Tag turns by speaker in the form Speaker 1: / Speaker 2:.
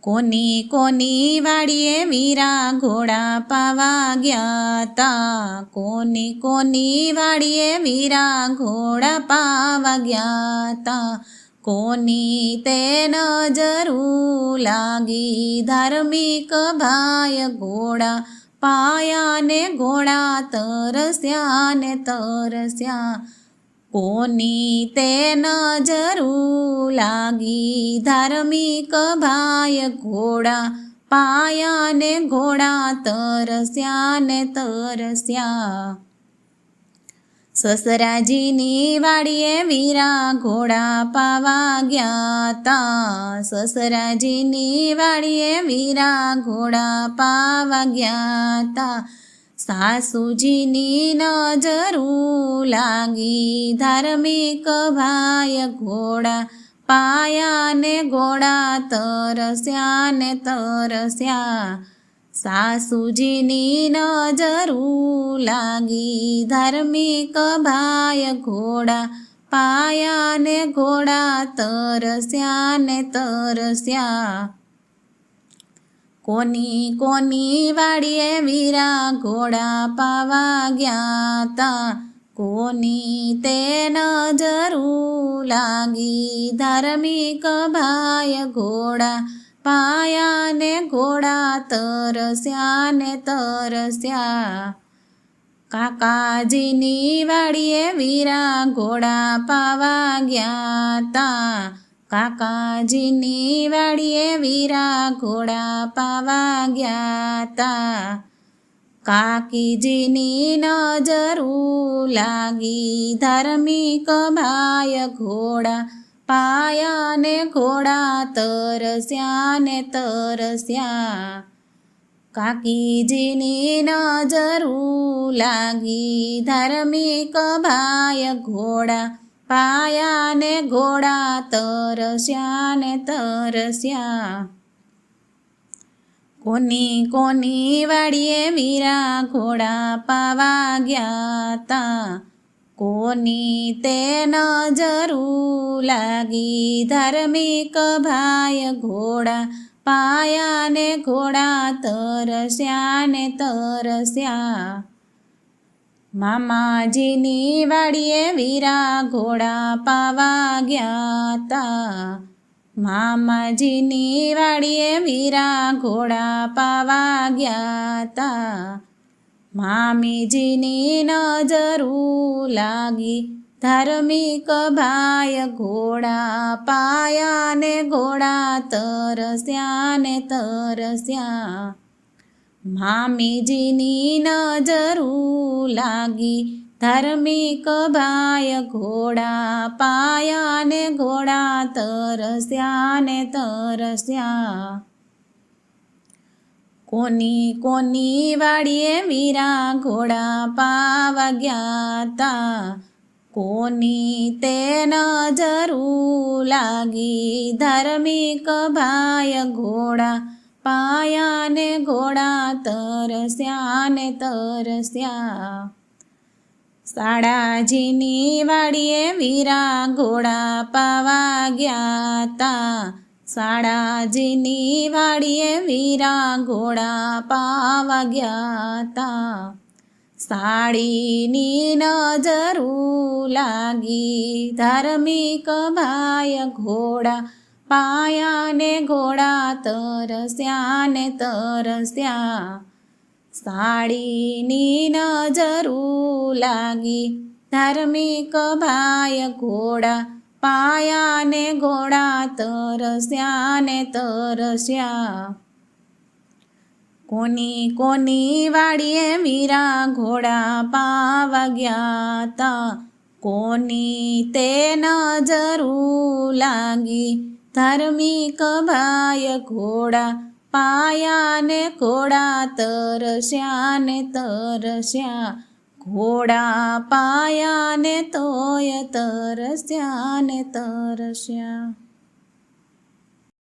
Speaker 1: કોની કોની વાડીએ વીરા ઘોડા પાવા ગયા તા, કોની કોની વાડીએ વીરા ઘોડા પાવા ગયા તા, કોની તે નજરું લાગી ધાર્મિક ભાઈ ઘોડા પાયા ને ઘોડા તરસ્યા ને તરસ્યા, કોની તે નજરું લાગી ધાર્મિક ભાઈ ઘોડા પાયા ને ઘોડા તરસ્યા ને તરસ્યા. સસરાજીની વાડીએ વીરા ઘોડા પાવા ગયા તા, સસરાજીની વાડીએ વીરા ઘોડા પાવા ગયા તા, સાસુજીની નજરું લાગી ધાર્મિક ભાઈ ઘોડા પાયા ને ઘોડા તરસ્યા ને તરસ્યા, સાસુજીની નજરું લાગી ધાર્મિક ભાઈ ઘોડા પાયા ને ઘોડા તરસ્યા ને તરસ્યા. કોની કોની વાડીએ વીરા ઘોડા પાવા ગયા તા, કોની તે નજરું લાગી ધાર્મિક ભાઈ ઘોડા પાયા ને ઘોડા તરસ્યા ને તરસ્યા. કાકાજીની વાડીએ વીરા ઘોડા પાવા ગયા તા, કાકાજીની વાડીએ વીરા ઘોડા પાવા ગયા તા, કાકીજીની નજરું લાગી ધાર્મિક ભાઈ ઘોડા પાયા ને ઘોડા તરસ્યા ને તરસ્યા, કાકીજીની નજરું લાગી ધાર્મિક ભાઈ ઘોડા પાયા ને ઘોડા તરસ્યા ને તરસ્યા. કોની કોની વાડીએ વીરા ઘોડા પાવા ગયા તા, કોની તે નજરું લાગી ધાર્મિક ભાઈ ઘોડા પાયા ને ઘોડા તરસ્યા ને તરસ્યા. મામાજીની વાડીએ વીરા ઘોડા પાવા ગયા તા, મામાજીની વાડીએ વીરા ઘોડા પાવા ગયા તા, મામીજીની નજરું લાગી ધાર્મિક ભાઈ ઘોડા પાયા ને ઘોડા તરસ્યા ને તરસ્યા, મામીજીની નજરું લાગી ધાર્મિક ભાઈ ઘોડા પાયા ને ઘોડા તરસ્યા ને તરસ્યા. કોની કોની વાડીએ વીરા ઘોડા પાવા ગયા તા, કોની તે નજરું લાગી ધાર્મિક ભાઈ ઘોડા પાયા ને ઘોડા તરસ્યા ને તરસ્યા. શાળાજીની વાડીએ વીરા ઘોડા પાવા ગયા તા, શાળાજીની વાડીએ વીરા ઘોડા પાવા ગયા તા, સાડીની નજરું લાગી ધાર્મિક ભાઈ ઘોડા પાયા ને ઘોડા તરસ્યા ને તરસ્યા, સાડીની નજરું લાગી ધાર્મિક ભાઈ ઘોડા પાયા ને ઘોડા તરસ્યા ને તરસ્યા. કોની કોની વાડીએ વીરા ઘોડા પાવા ગયા તા, કોની તે નજરું લાગી ધાર્મિક ભાઈ ઘોડા પાયા ને ઘોડા તરસ્યા ને તરસ્યા, ઘોડા પાયા ને તોય તરસ્યા ને તરસ્યા.